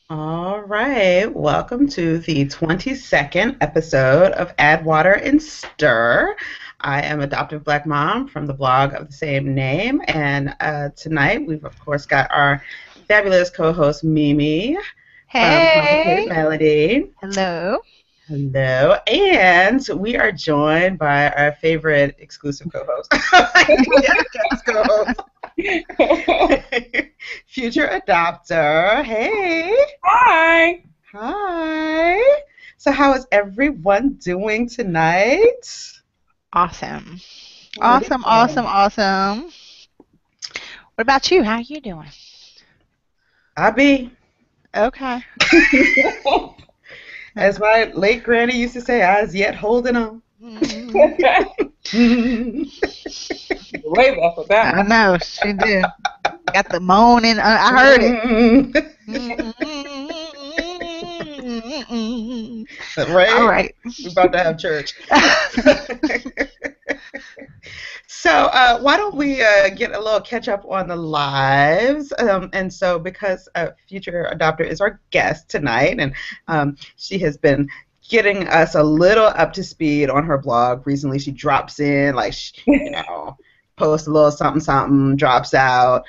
All right, welcome to the 22nd episode of Add Water and Stir. I am Adoptive Black Mom from the blog of the same name, and tonight we've of course got our fabulous co-host Mimi from Complicated Hey, Melody. hello. Hello, and we are joined by our favorite exclusive co-host, guest co-host, future adopter. Hey. Hi. Hi. So, how is everyone doing tonight? Awesome. Awesome, awesome, Wonderful. awesome. What about you? How you doing? I be, Okay. as my late granny used to say, I was yet holding on. Mm, Way back with that I one. know, she did. Got the moaning. I heard it. All Right? right. We're about to have church. So, why don't we get a little catch up on the lives? And so, because future adopter is our guest tonight, and she has been getting us a little up to speed on her blog recently. She drops in, like, posts a little something, something, drops out.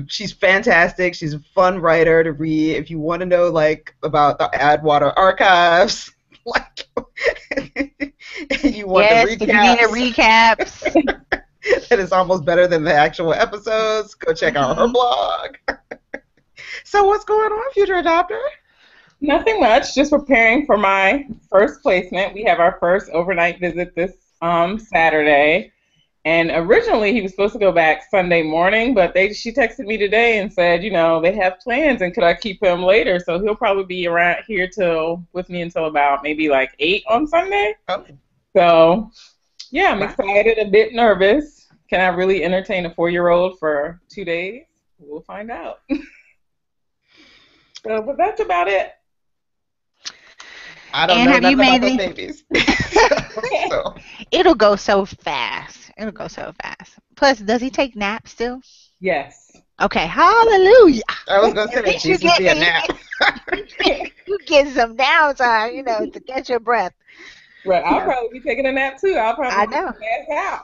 She's fantastic. She's a fun writer to read. If you want to know, like, about the Addwater archives, like, you want the Yes, if you need a recaps recaps. that is almost better than the actual episodes, go check out her Hmm. blog. So what's going on, future adopter? Nothing much. Just preparing for my first placement. We have our first overnight visit this Saturday. And originally he was supposed to go back Sunday morning, but she texted me today and said, they have plans and could I keep him later? So he'll probably be around here with me until about maybe like 8 on Sunday. Oh, So yeah, I'm wow. excited, a bit nervous. Can I really entertain a 4-year-old for 2 days? We'll find out. So, but that's about it. I don't And know have you nothing about made those any? babies. So It'll go so fast. It'll go so fast. Plus, does he take naps still? Yes. Okay, hallelujah. I was gonna At say least you Jesus get be a nap. you get some downtime, to catch your breath. Right. I'll Yeah. probably be taking a nap too. I'll I probably know. pass out.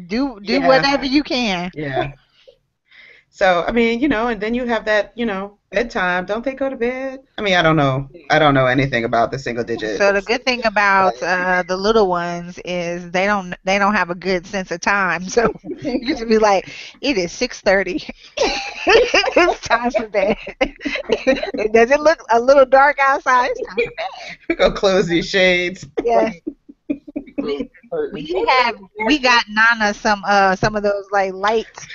Do Yeah. whatever you can. Yeah. So I mean, and then you have that, bedtime. Don't they go to bed? I mean, I don't know. I don't know anything about the single digit. So the good thing about the little ones is they don't have a good sense of time. So you can be like, it is 6:30. It's time for bed. Does it look a little dark outside? It's time for bed. We go close these shades. Yes. We we got Nana some of those like light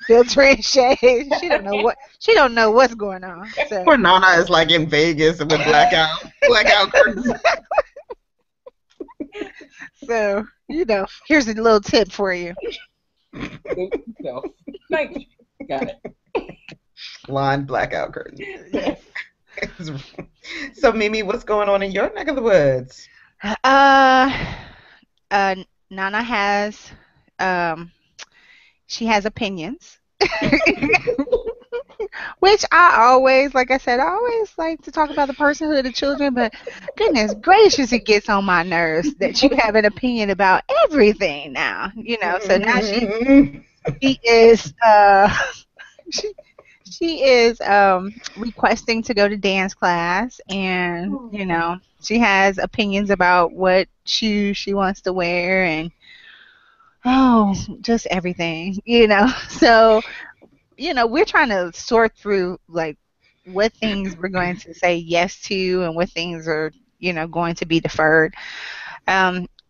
filtering shades. She don't know what's going on. So Poor Nana is like in Vegas with blackout curtains. here's a little tip for you. So, thank you. Got it. Blonde blackout curtains. Yes. So Mimi, what's going on in your neck of the woods? Uh, uh, Nana has um she has opinions. Which I always, like I said, I always like to talk about the personhood of children, but goodness gracious, it gets on my nerves that you have an opinion about everything now. So now she is she, she is requesting to go to dance class, and she has opinions about what shoes she wants to wear, and just everything. So we're trying to sort through like what things we're going to say yes to and what things are, going to be deferred.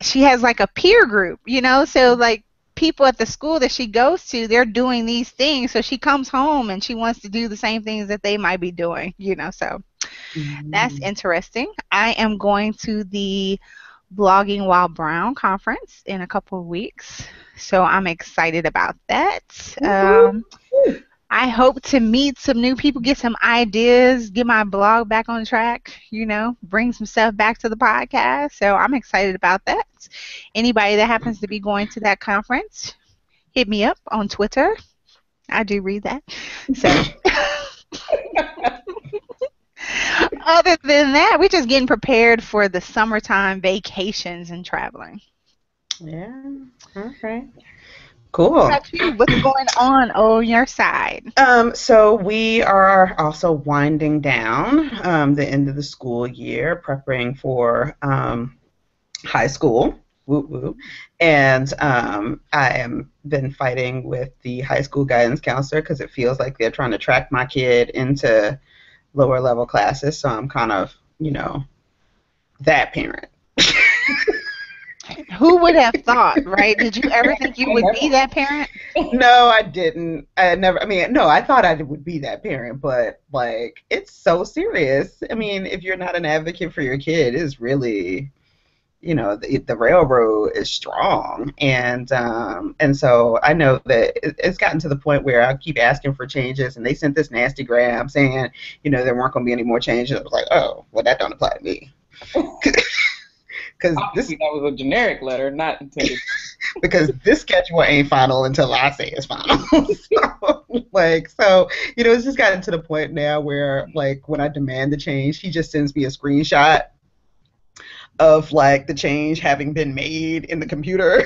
She has like a peer group, so like people at the school that she goes to, they're doing these things. So she comes home and she wants to do the same things that they might be doing. So that's Mm. interesting. I am going to the Blogging While Brown conference in a couple of weeks. So I'm excited about that. Woo-hoo. I hope to meet some new people, get some ideas, get my blog back on track, bring some stuff back to the podcast. So I'm excited about that. Anybody that happens to be going to that conference, hit me up on Twitter. I do read that. So Other than that, we're just getting prepared for the summertime vacations and traveling. Yeah. Okay. What Cool. about you? What's going on your side? So we are also winding down the end of the school year, preparing for high school. Woo woo. And I am been fighting with the high school guidance counselor because it feels like they're trying to track my kid into lower level classes. So I'm kind of, that parent. Who would have thought, right? Did you ever think you would be that parent? No, I didn't. I never. I mean, no, I thought I would be that parent, but like, it's so serious. I mean, if you're not an advocate for your kid, it's really, the railroad is strong, and so I know that it's gotten to the point where I keep asking for changes, and they sent this nasty gram saying, there weren't going to be any more changes. I was like, oh, well, that don't apply to me. Because Obviously, that was a generic letter, not intended. Because this schedule ain't final until I say it's final. so, it's just gotten to the point now where, like, when I demand the change, he just sends me a screenshot of, like, the change having been made in the computer.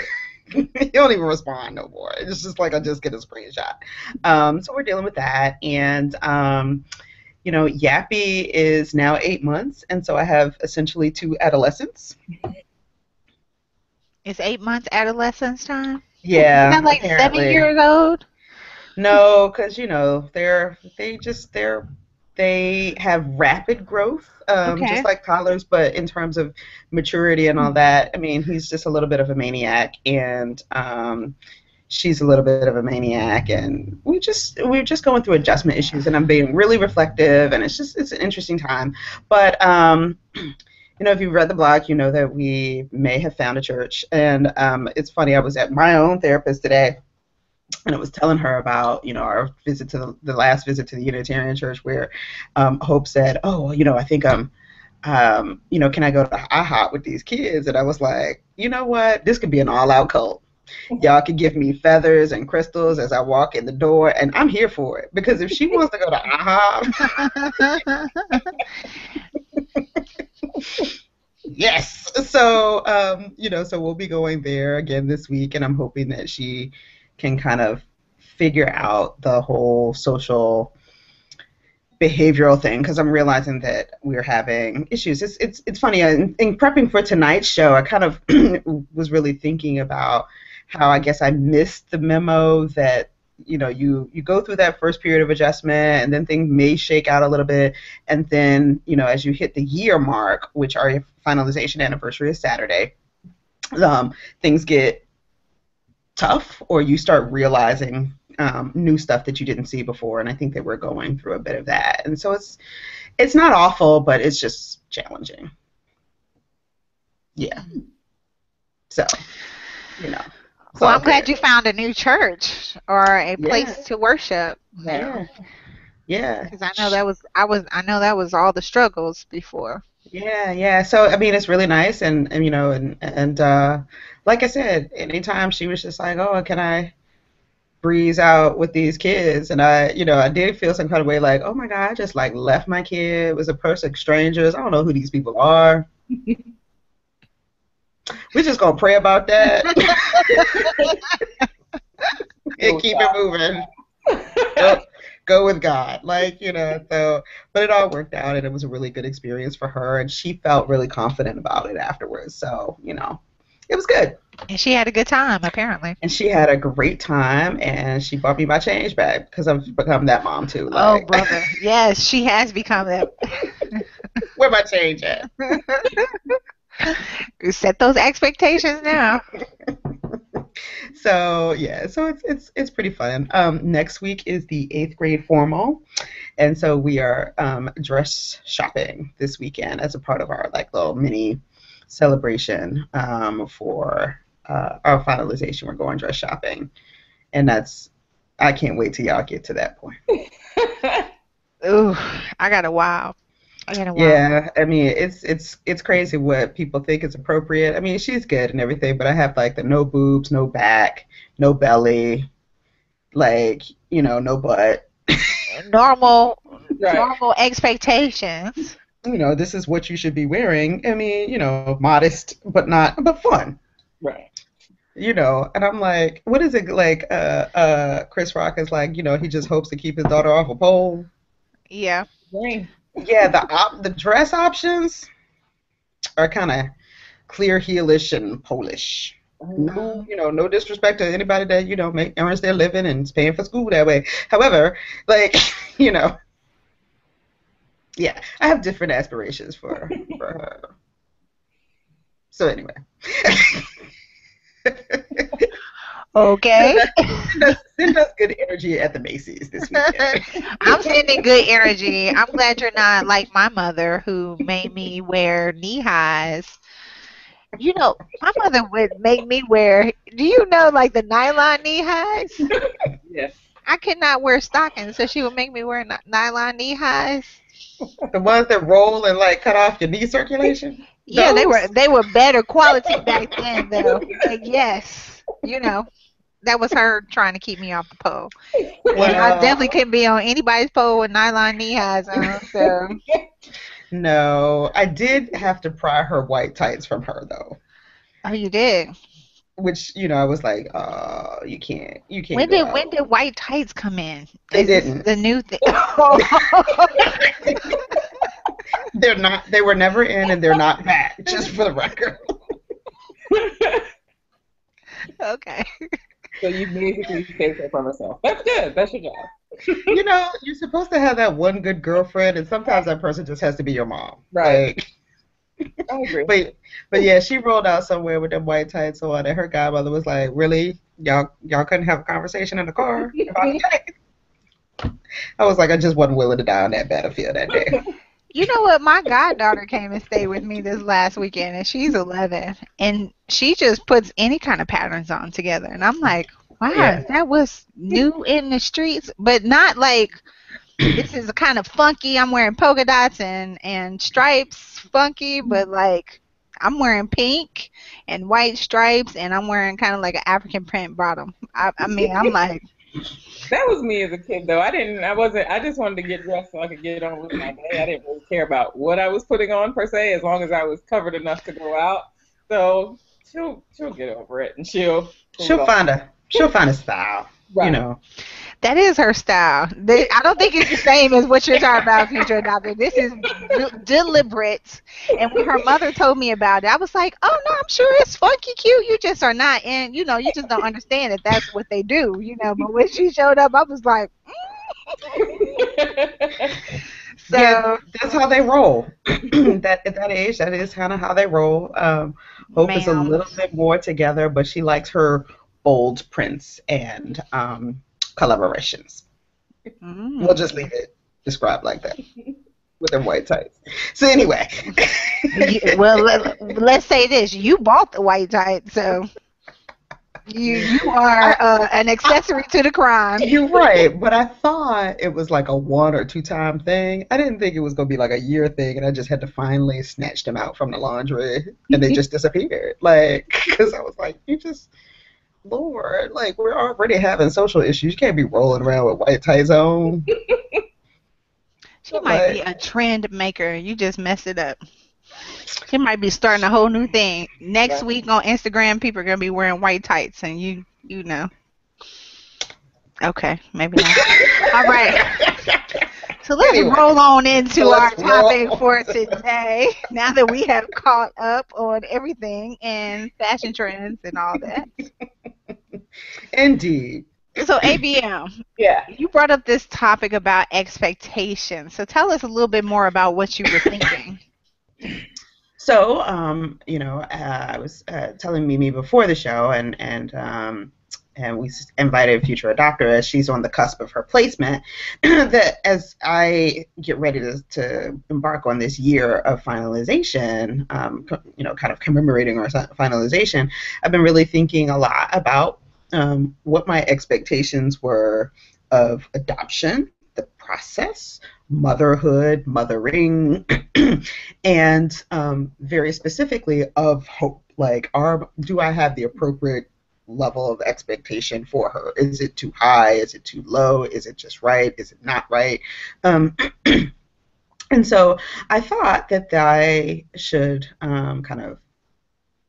He don't even respond no more. It's just like I just get a screenshot. So we're dealing with that. And, Yappy is now 8 months, and so I have essentially 2 adolescents. Is 8 months adolescence time? Yeah. Isn't that like apparently. 7 years old? No, because they have rapid growth, Okay. just like toddlers, but in terms of maturity and all that, I mean, he's just a little bit of a maniac, and she's a little bit of a maniac, and we're just going through adjustment issues, and I'm being really reflective, and it's an interesting time. But if you've read the blog, you know that we may have found a church, and it's funny. I was at my own therapist today, and I was telling her about our visit to the last visit to the Unitarian Church, where Hope said, "Oh, I think can I go to IHOP with these kids?" And I was like, you know what? This could be an all-out cult. Y'all can give me feathers and crystals as I walk in the door, and I'm here for it. Because if she wants to go to IHOP, yes. So, so we'll be going there again this week, and I'm hoping that she can kind of figure out the whole social behavioral thing, because I'm realizing that we're having issues. It's funny. In prepping for tonight's show, I kind of was really thinking about how I guess I missed the memo that you go through that first period of adjustment, and then things may shake out a little bit, and then as you hit the year mark, which our finalization anniversary is Saturday, things get tough, or you start realizing new stuff that you didn't see before, and I think that we're going through a bit of that, and so it's not awful, but it's just challenging. Yeah. So, Well, I'm glad you found a new church or a place to worship now. Yeah. Because I know that was all the struggles before. Yeah. So I mean, it's really nice, and like I said, anytime she was just like, "Oh, can I breeze out with these kids?" And I did feel some kind of way, like, "Oh my God, I just like left my kid with a person, strangers. I don't know who these people are." We're just gonna pray about that and keep it moving. Go with God, so. But it all worked out, and it was a really good experience for her, and she felt really confident about it afterwards. So it was good. And she had a good time, apparently. And she had a great time, and she bought me my change back, because I've become that mom too. Oh, brother. Yes, she has become that. Where my change at? Set those expectations now. So it's pretty fun. Next week is the 8th grade formal, and so we are dress shopping this weekend as a part of our little mini celebration for our finalization. We're going dress shopping, and I can't wait till y'all get to that point. Ooh, I got a while. Yeah, I mean, it's crazy what people think is appropriate. I mean, she's good and everything, but I have the no boobs, no back, no belly, no butt. Normal Right. Normal expectations. This is what you should be wearing. I mean, modest, but fun. Right. And I'm like, what is it like? Chris Rock is like, he just hopes to keep his daughter off a pole. Yeah. Right. Yeah, the dress options are kind of clear heelish and Polish. No, no disrespect to anybody that earns their living and is paying for school that way. However, like, yeah, I have different aspirations for her. So anyway. Okay. Send us good energy at the Macy's this weekend. I'm sending good energy. I'm glad you're not like my mother who made me wear knee highs. My mother would make me wear, do you know, like the nylon knee highs? Yes. I could not wear stockings, so she would make me wear nylon knee highs. The ones that roll and like cut off your knee circulation? Yeah, they were better quality back then though. Like, yes. That was her trying to keep me off the pole. Well, And I definitely couldn't be on anybody's pole with nylon knee highs on, so. No, I did have to pry her white tights from her though. Oh, you did? Which, I was like, you can't When go did out. white tights come in? They Is this didn't. the new thing? They're not. They were never in, and they're not back. Just for the record. Okay. So you basically saved her from herself. That's good. That's your job. You're supposed to have that one good girlfriend, and sometimes that person just has to be your mom. Right. I agree. But yeah, she rolled out somewhere with them white tights on, and her godmother was like, "Really, y'all couldn't have a conversation in the car about tights?" I was like, I just wasn't willing to die on that battlefield that day. You know what? My goddaughter came and stayed with me this last weekend, and she's 11, and she just puts any kind of patterns on together, and I'm like, wow, Yeah. that was new in the streets, but not like this is kind of funky. I'm wearing polka dots and stripes, funky, but like I'm wearing pink and white stripes, and I'm wearing kind of like an African print bottom. I mean, I'm like. That was me as a kid, though. I just wanted to get dressed so I could get on with my day. I didn't really care about what I was putting on, per se, as long as I was covered enough to go out. So she'll get over it, and she'll find a style, Right. That is her style. I don't think it's the same as what you're talking about, future adopter. This is deliberate. And when her mother told me about it, I was like, oh, no, I'm sure it's funky cute. You just are not. And, you just don't understand that that's what they do, But when she showed up, I was like, So yeah, that's how they roll. At that age, that is kind of how they roll. Hope is a little bit more together, but she likes her bold prints and collaborations. We'll just leave it described like that with them white tights. So anyway. Well, let's say this. You bought the white tights, so you are an accessory to the crime. You're right, but I thought it was like a 1 or 2 time thing. I didn't think it was going to be like a year thing, and I just had to finally snatch them out from the laundry, and they just disappeared. Because I was like, Lord, we're already having social issues. You can't be rolling around with white tights on. She might be a trend maker. You just messed it up. She might be starting a whole new thing. Next week on Instagram, people are going to be wearing white tights, and you know. Okay, maybe not. All right. So let's roll on into our topic for today. Now that we have caught up on everything and fashion trends and all that. Indeed. So ABM, yeah, you brought up this topic about expectations. So tell us a little bit more about what you were thinking. So, I was telling Mimi before the show, and we invited Future Adopter as she's on the cusp of her placement, that as I get ready to embark on this year of finalization, kind of commemorating our finalization, I've been really thinking a lot about what my expectations were of adoption, the process, motherhood, mothering, and very specifically of hope. Do I have the appropriate level of expectation for her? Is it too high? Is it too low? Is it just right? Is it not right? Um, and so I thought that I should kind of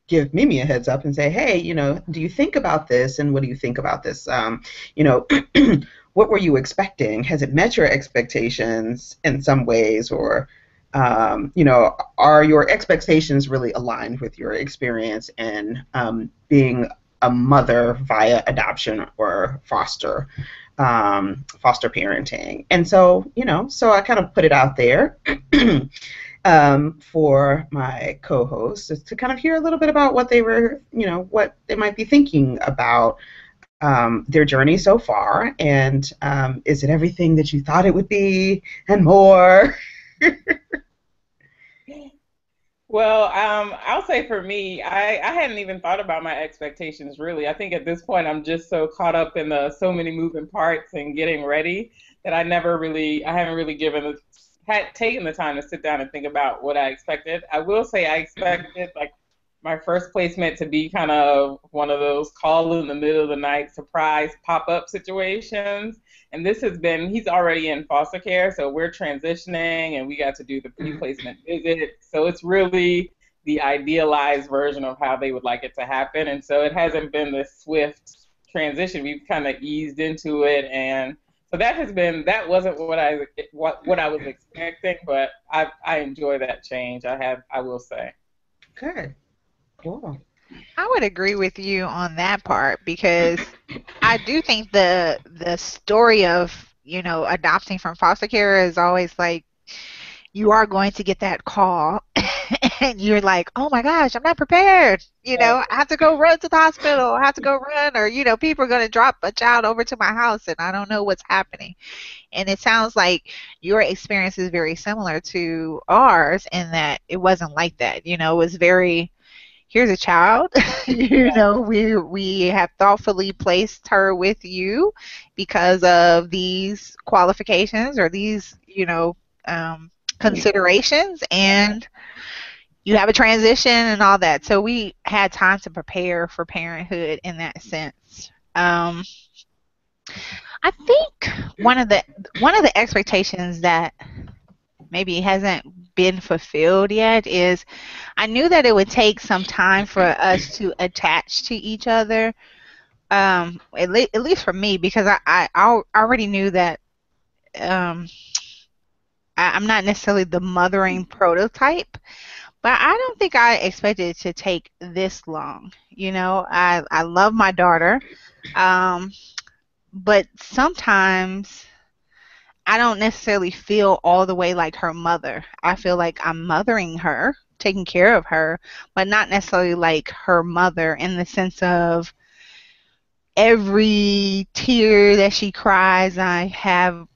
give Mimi a heads up and say, hey, do you think about this, and what do you think about this? You know, what were you expecting? Has it met your expectations in some ways, or are your expectations really aligned with your experience in being a mother via adoption or foster parenting? And so, so I kind of put it out there for my co-hosts to kind of hear a little bit about what they were, what they might be thinking about their journey so far, and is it everything that you thought it would be and more? Well, I'll say for me, I hadn't even thought about my expectations really. I think at this point I'm just so caught up in the so many moving parts and getting ready that I haven't really had taken the time to sit down and think about what I expected. I will say I expected like my first placement to be kind of one of those call in the middle of the night surprise pop-up situations. And he's already in foster care, so we're transitioning and we got to do the pre-placement visit. So it's really the idealized version of how they would like it to happen. And so it hasn't been this swift transition. We've kind of eased into it, and so that wasn't what I was expecting, but I enjoy that change. I will say. Good. Cool. I would agree with you on that part, because I do think the story of, adopting from foster care is always like you are going to get that call and you're like, oh my gosh, I'm not prepared. I have to go run to the hospital. I have to go run, or, people are going to drop a child over to my house and I don't know what's happening. And it sounds like your experience is very similar to ours in that it wasn't like that. It was very, here's a child. We have thoughtfully placed her with you because of these qualifications or these, considerations, and you have a transition and all that. So we had time to prepare for parenthood in that sense. I think one of the expectations that maybe hasn't been fulfilled yet is I knew that it would take some time for us to attach to each other, at least for me, because I already knew that I'm not necessarily the mothering prototype, but I don't think I expected it to take this long. I love my daughter, but sometimes I don't necessarily feel all the way like her mother. I feel like I'm mothering her, taking care of her, but not necessarily like her mother in the sense of every tear that she cries, I have,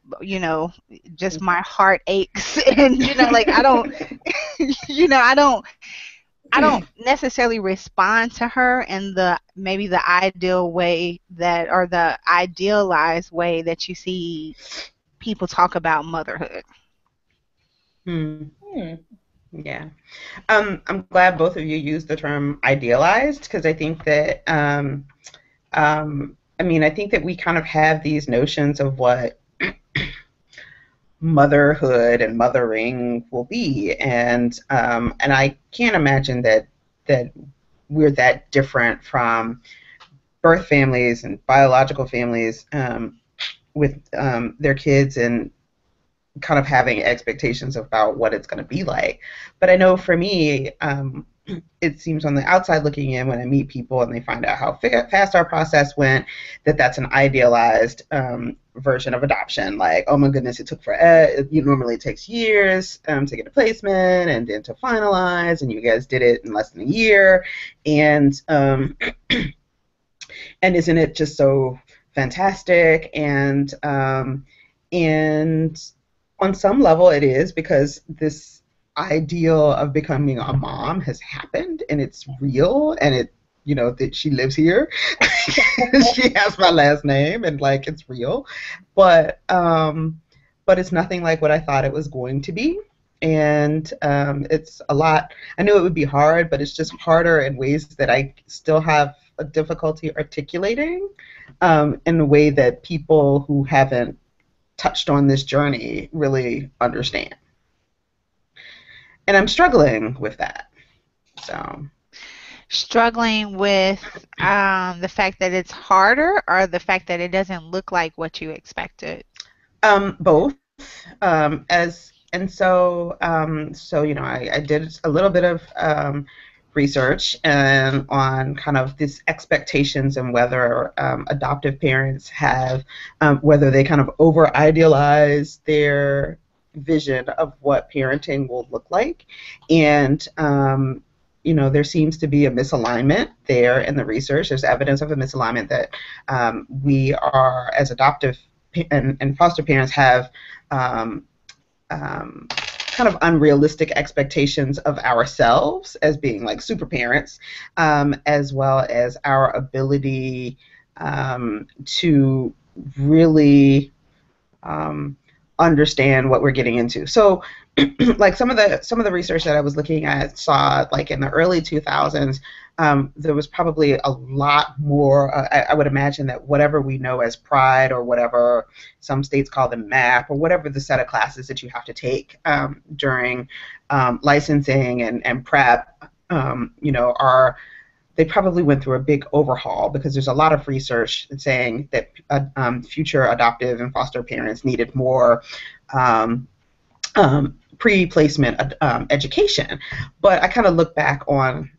just my heart aches. And, like I don't, I don't necessarily respond to her in maybe the ideal way or the idealized way that you see people talk about motherhood. Yeah. I'm glad both of you used the term idealized, because I think that I think that we kind of have these notions of what motherhood and mothering will be, and I can't imagine that we're that different from birth families and biological families with their kids, and kind of having expectations about what it's going to be like. But I know for me, it seems on the outside looking in, when I meet people and they find out how fast our process went, that's an idealized version of adoption. Like, oh my goodness, it took forever. Normally it takes years to get a placement and then to finalize, and you guys did it in less than a year. And and isn't it just so fantastic? And on some level it is, because this ideal of becoming a mom has happened and it's real, and it, that she lives here. She has my last name, and like it's real, but it's nothing like what I thought it was going to be. And it's a lot. I knew it would be hard, but it's just harder in ways that I still have a difficulty articulating in a way that people who haven't touched on this journey really understand. And I'm struggling with that. So Struggling with the fact that it's harder, or the fact that it doesn't look like what you expected? both. As and so I did a little bit of research and on kind of these expectations and whether adoptive parents have whether they kind of over idealize their vision of what parenting will look like, and there seems to be a misalignment there in the research. There's evidence of a misalignment that we are, as adoptive and foster parents, have kind of unrealistic expectations of ourselves as being like super parents, as well as our ability to really understand what we're getting into. So like some of the research that I was looking at saw like in the early 2000s, there was probably a lot more. I would imagine that whatever we know as Pride, or whatever some states call the MAP, or whatever the set of classes that you have to take during licensing and prep, are they probably went through a big overhaul, because there's a lot of research saying that future adoptive and foster parents needed more pre-placement education. But I kind of look back on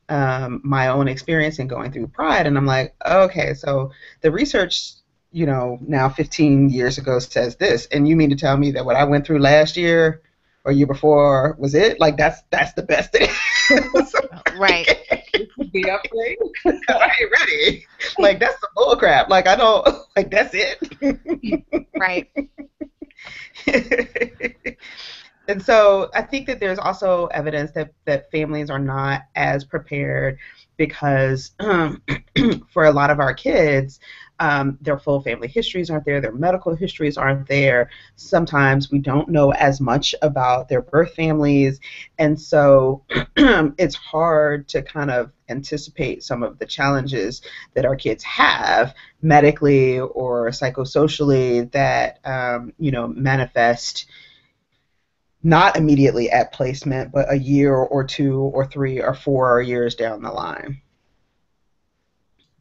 my own experience in going through Pride, and I'm like, okay, so the research, now 15 years ago says this, and you mean to tell me that what I went through last year or year before was it? Like that's the best it is. Right. The upgrade. I ain't ready. Like that's the bull crap. Like I don't like that's it. Right. And so I think that there's also evidence that families are not as prepared, because for a lot of our kids, their full family histories aren't there, their medical histories aren't there. Sometimes we don't know as much about their birth families, and so it's hard to kind of anticipate some of the challenges that our kids have medically or psychosocially that manifest not immediately at placement, but a year or two or 3 or 4 years down the line.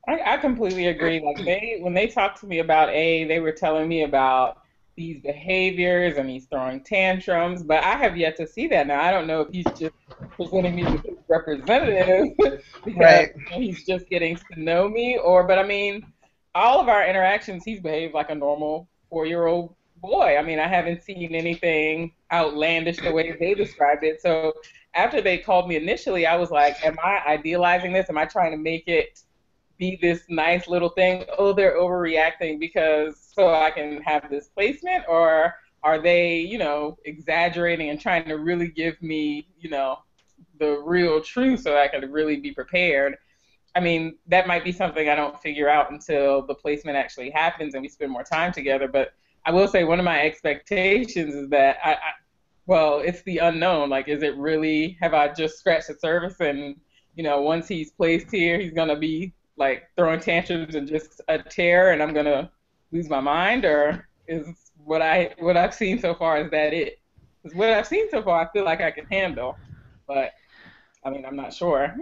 I completely agree. Like when they talked to me about they were telling me about these behaviors and he's throwing tantrums, but I have yet to see that. Now I don't know if he's just presenting me with his representative because Right. he's just getting to know me, but I mean, all of our interactions, he's behaved like a normal 4-year-old boy. I mean, I haven't seen anything outlandish the way they described it. So after they called me initially, I was like, am I idealizing this? Am I trying to make it be this nice little thing? Oh, they're overreacting because so I can have this placement, or are they, exaggerating and trying to really give me, the real truth so I can really be prepared? I mean, that might be something I don't figure out until the placement actually happens and we spend more time together. But I will say one of my expectations is that well, it's the unknown. Like, is it really, have I just scratched the surface and, once he's placed here, he's going to be like throwing tantrums and just a tear and I'm going to lose my mind? Or is what I've seen so far, is that it? Because what I've seen so far, I feel like I can handle. But, I mean, I'm not sure.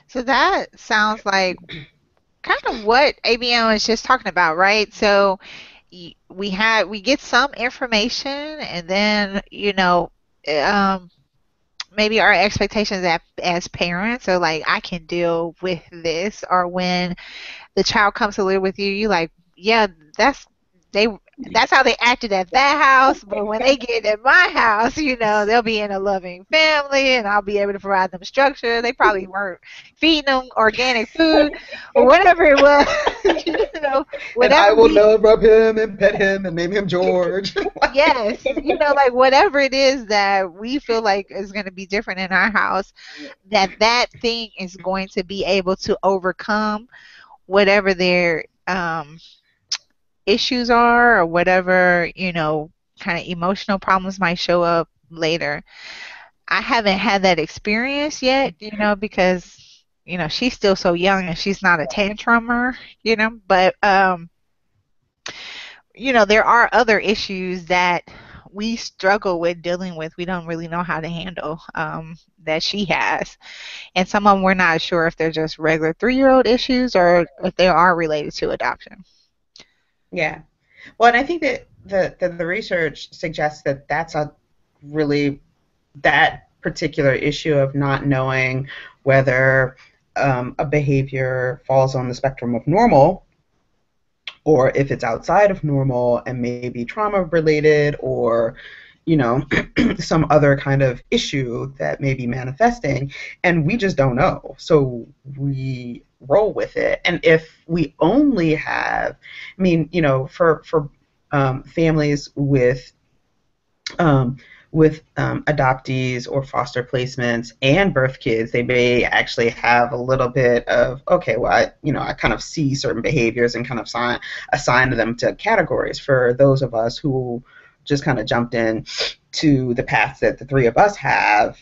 So that sounds like kind of what ABM was just talking about, right? So we get some information, and then maybe our expectations as parents are like, I can deal with this. Or when the child comes to live with you, you like, yeah, that's how they acted at that house, but when they get at my house, they'll be in a loving family and I'll be able to provide them structure. They probably weren't feeding them organic food or whatever it was. And I will love him and pet him and name him George. Yes, like whatever it is that we feel like is going to be different in our house, that thing is going to be able to overcome whatever their issues are, or whatever kind of emotional problems might show up later. I haven't had that experience yet, because she's still so young and she's not a tantrumer, but there are other issues that we struggle with dealing with. We don't really know how to handle that she has. And some of them we're not sure if they're just regular 3-year-old issues or if they are related to adoption. Yeah. Well, and I think that the research suggests that that's a really, that particular issue of not knowing whether a behavior falls on the spectrum of normal or if it's outside of normal and maybe trauma related or some other kind of issue that may be manifesting, and we just don't know. So we roll with it. And if we only have, for families with adoptees or foster placements and birth kids, they may actually have a little bit of, okay, well, I kind of see certain behaviors and kind of assign them to categories. For those of us who just kind of jumped in to the path that the three of us have,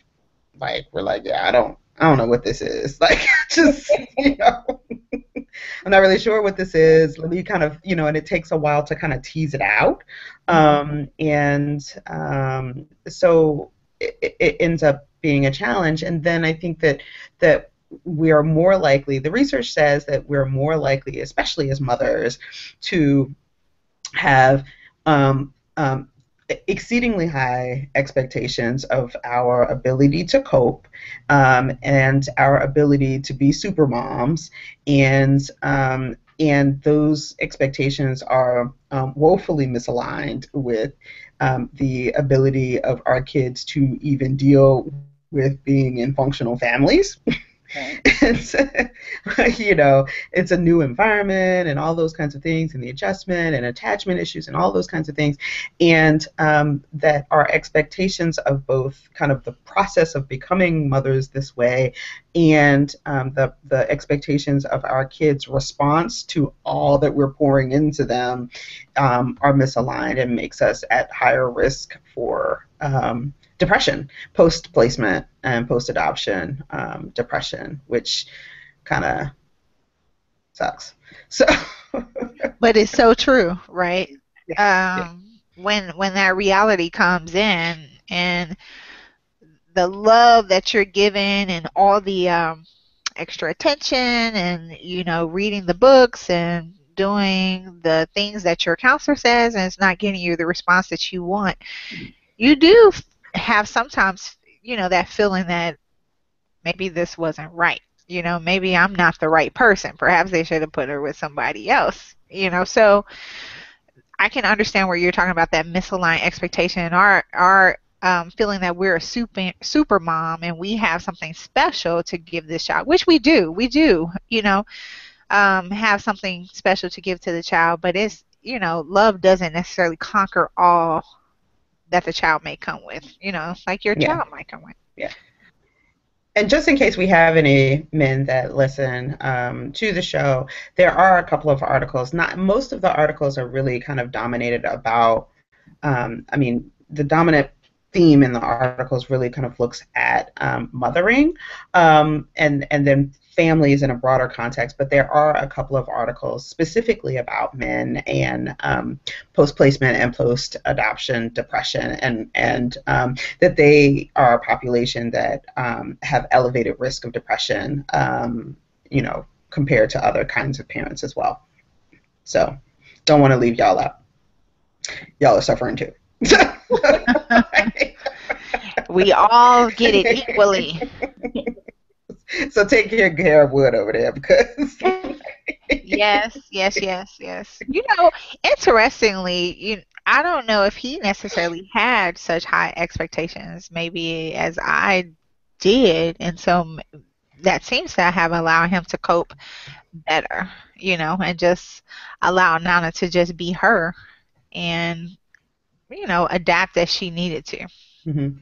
like, we're like, yeah, I don't know what this is. Like, just, I'm not really sure what this is. Let me kind of, and it takes a while to kind of tease it out. So it ends up being a challenge. And then I think that we are more likely, the research says that we're more likely, especially as mothers, to have exceedingly high expectations of our ability to cope and our ability to be super moms, and those expectations are woefully misaligned with the ability of our kids to even deal with being in functional families. It's, it's a new environment and all those kinds of things, and the adjustment and attachment issues and all those kinds of things, and that our expectations of both kind of the process of becoming mothers this way and the expectations of our kids' response to all that we're pouring into them are misaligned and makes us at higher risk for depression, post-placement and post-adoption depression, which kind of sucks. So, but it's so true, right? Yeah. When that reality comes in and the love that you're given and all the extra attention and reading the books and doing the things that your counselor says, and it's not getting you the response that you want, you do have sometimes, that feeling that maybe this wasn't right. Maybe I'm not the right person. Perhaps they should have put her with somebody else. So I can understand where you're talking about that misaligned expectation and our feeling that we're a super mom and we have something special to give this child, which we do. We do, have something special to give to the child, but it's, love doesn't necessarily conquer all that the child may come with, like your child might come with. Yeah. And just in case we have any men that listen to the show, there are a couple of articles. Not most of the articles are really kind of dominated about, the dominant theme in the articles really kind of looks at mothering and then families in a broader context, but there are a couple of articles specifically about men and post-placement and post-adoption depression, and that they are a population that have elevated risk of depression, compared to other kinds of parents as well. So don't want to leave y'all out. Y'all are suffering too. We all get it equally. So take care of Wood over there, because yes. Interestingly, I don't know if he necessarily had such high expectations maybe as I did, and so that seems to have allowed him to cope better, and just allow Nana to just be her and adapt as she needed to. Mm-hmm.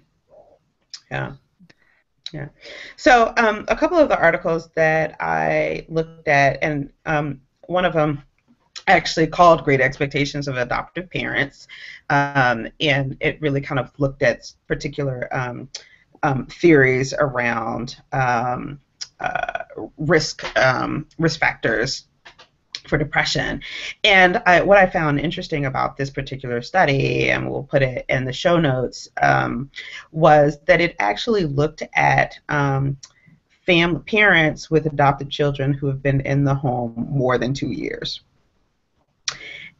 Yeah. So a couple of the articles that I looked at, and one of them actually called Great Expectations of Adoptive Parents, and it really kind of looked at particular theories around risk factors for depression. And what I found interesting about this particular study, and we'll put it in the show notes, was that it actually looked at parents with adopted children who have been in the home more than 2 years.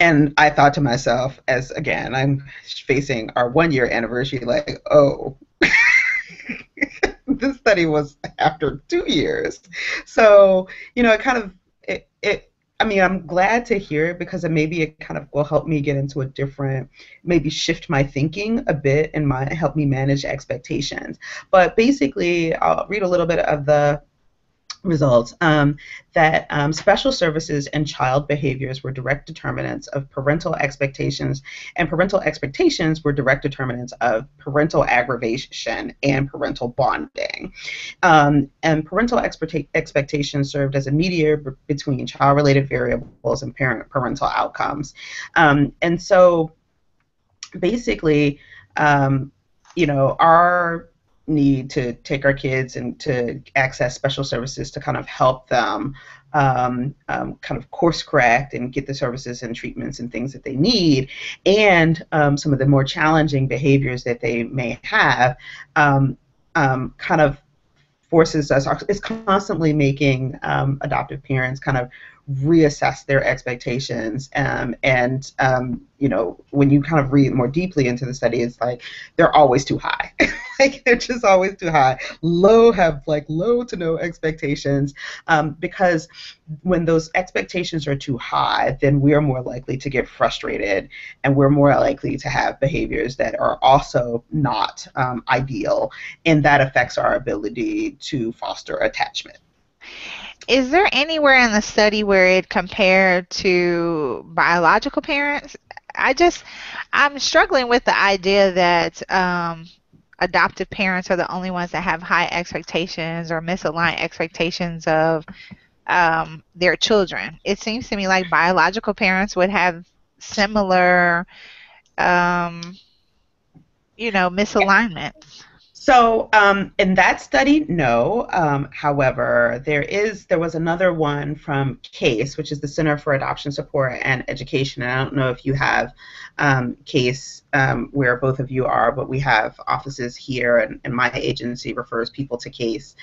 And I thought to myself, as again, I'm facing our 1-year anniversary, like, oh, this study was after 2 years. So, it kind of, I mean, I'm glad to hear it because maybe it kind of will help me get into a different, maybe shift my thinking a bit and help me manage expectations. But basically, I'll read a little bit of the results, that special services and child behaviors were direct determinants of parental expectations, and parental expectations were direct determinants of parental aggravation and parental bonding. And parental expectations served as a mediator between child-related variables and parental outcomes. And so basically, our need to take our kids and to access special services to kind of help them kind of course correct and get the services and treatments and things that they need, and some of the more challenging behaviors that they may have, kind of forces us, is constantly making adoptive parents kind of reassess their expectations, and when you kind of read more deeply into the study, it's like they're always too high. Like they're just always too high. Low to no expectations, because when those expectations are too high, then we're more likely to get frustrated, and we're more likely to have behaviors that are also not ideal, and that affects our ability to foster attachment. Is there anywhere in the study where it compared to biological parents? I'm struggling with the idea that adoptive parents are the only ones that have high expectations or misaligned expectations of their children. It seems to me like biological parents would have similar, misalignments. So in that study, no. However, there was another one from CASE, which is the Center for Adoption Support and Education. And I don't know if you have CASE where both of you are, but we have offices here, and my agency refers people to CASE.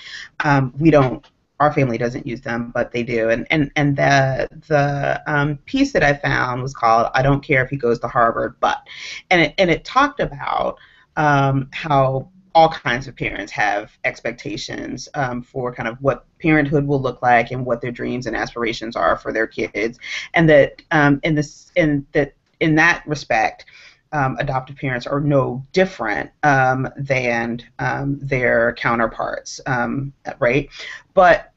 We don't. Our family doesn't use them, but they do. And the piece that I found was called "I Don't Care If He Goes to Harvard, But," and it talked about how all kinds of parents have expectations for kind of what parenthood will look like and what their dreams and aspirations are for their kids, and that in that respect, adoptive parents are no different than their counterparts, right? But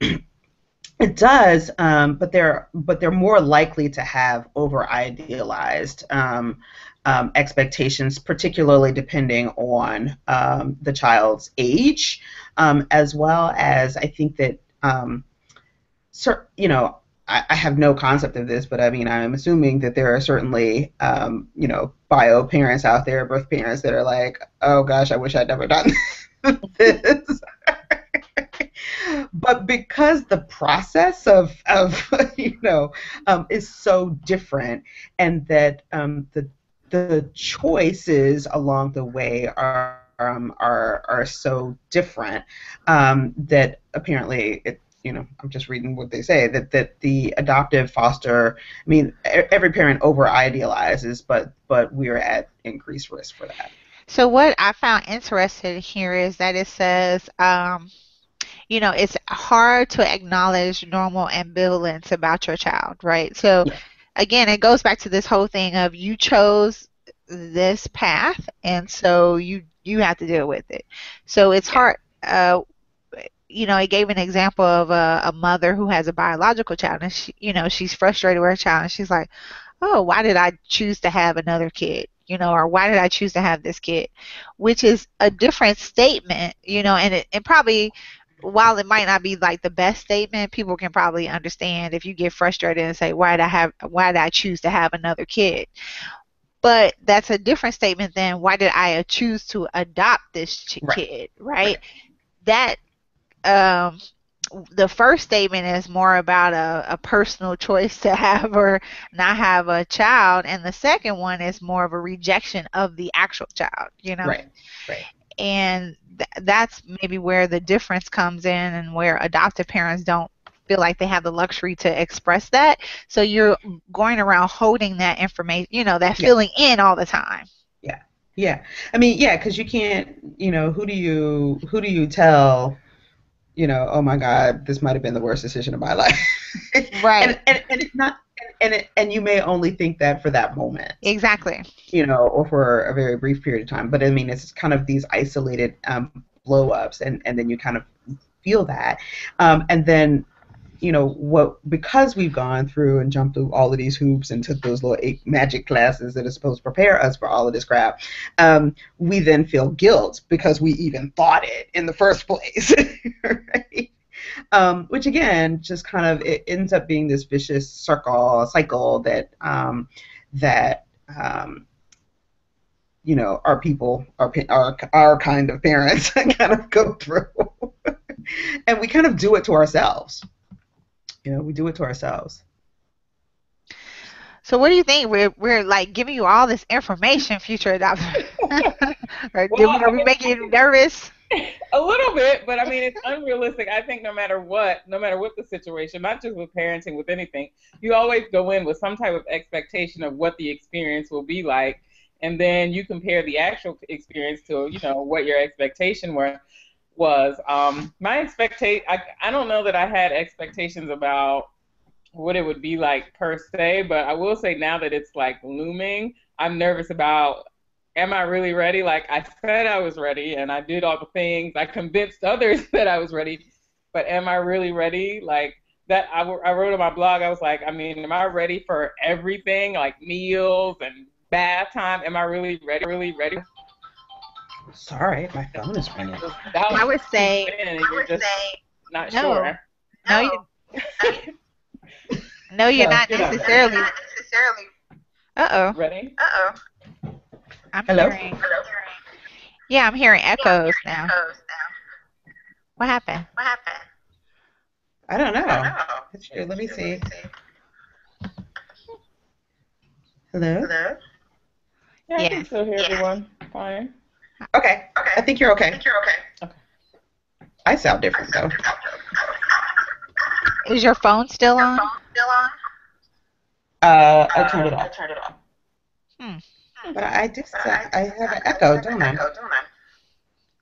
it does, but they're more likely to have over-idealized expectations, particularly depending on the child's age, as well as I think that, I have no concept of this, but I mean, I'm assuming that there are certainly, bio parents out there, birth parents that are like, oh gosh, I wish I'd never done this. But because the process of is so different, and that the choices along the way are so different, that apparently I'm just reading what they say, that the adoptive foster, I mean, every parent over idealizes, but we're at increased risk for that. So what I found interesting here is that it says, it's hard to acknowledge normal ambivalence about your child, right? So Yeah. Again, it goes back to this whole thing of you chose this path, and so you have to deal with it. So it's hard. It gave an example of a mother who has a biological child, and she's frustrated with her child, and she's like, oh, why did I choose to have another kid? Or why did I choose to have this kid? Which is a different statement, and it probably, while it might not be like the best statement, people can probably understand if you get frustrated and say, why did I choose to have another kid? But that's a different statement than why did I choose to adopt this kid, right? That the first statement is more about a personal choice to have or not have a child, and the second one is more of a rejection of the actual child, you know? Right. Right. And that's maybe where the difference comes in, and where adoptive parents don't feel like they have the luxury to express that. So you're going around holding that information, that feeling in all the time. Yeah. Yeah. I mean, yeah, because you can't, who do you tell, oh my God, this might have been the worst decision of my life. Right. And it's not, and you may only think that for that moment. Exactly. Or for a very brief period of time. But I mean, it's kind of these isolated blow ups, and then you kind of feel that. And then, because we've gone through and jumped through all of these hoops and took those little 8 magic classes that are supposed to prepare us for all of this crap, we then feel guilt because we even thought it in the first place. Right? Which again, just kind of, it ends up being this vicious cycle that our people, our kind of parents kind of go through. And we kind of do it to ourselves. We do it to ourselves. So what do you think? We're like giving you all this information, future adopters. Are we making you nervous? A little bit, but I mean, it's unrealistic. I think no matter what the situation, not just with parenting, with anything, you always go in with some type of expectation of what the experience will be like, and then you compare the actual experience to, what your expectation was. My expectation, I don't know that I had expectations about what it would be like per se, but I will say now that it's like looming, I'm nervous about, am I really ready? Like, I said I was ready, and I did all the things. I convinced others that I was ready, but am I really ready? Like, that I wrote on my blog, I was like, I mean, am I ready for everything, like meals and bath time? Am I really ready? Really ready? Sorry, my phone is ringing. I would say, not no. sure. No, you're not necessarily. Uh-oh. Ready? I'm Hello? hearing. Yeah, I'm hearing echoes now. What happened? I don't know. Let me see. Hello? Yeah, I can still hear everyone. Fine. Okay. I think you're okay. Okay. I sound different, though. Is your phone still on? I turned it off. But I have an echo, don't I?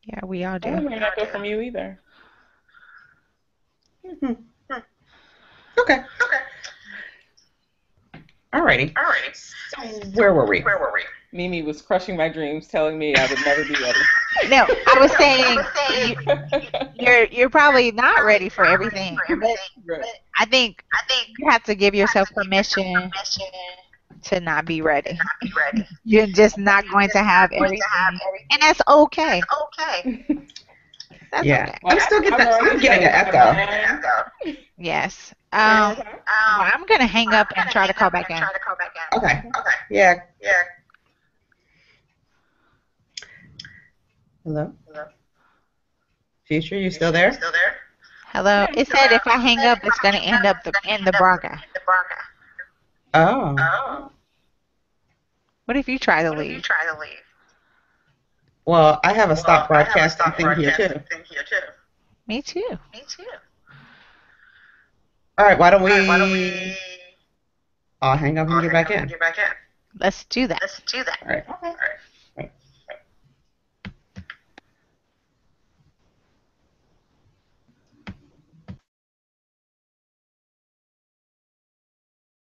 Yeah, we all I do. don't hear an echo from you either. Okay. Alrighty. So where were we? Mimi was crushing my dreams, telling me I would never be ready. No, I was saying you're probably not ready for everything, but I think you have to give yourself permission to not be ready. You're just not going to have everything, and that's okay. That's okay. I'm still getting an echo. Yes. Well, I'm gonna hang up and try to call back in. Okay. Yeah. Hello? Future, you still there? Hello. It said if I hang up, it's gonna end up in the broadcast. Oh. What if you try to leave? Well, I have a stop broadcasting thing here too. Me too. All right, why don't we? I'll hang up and get back in. Let's do that. All right.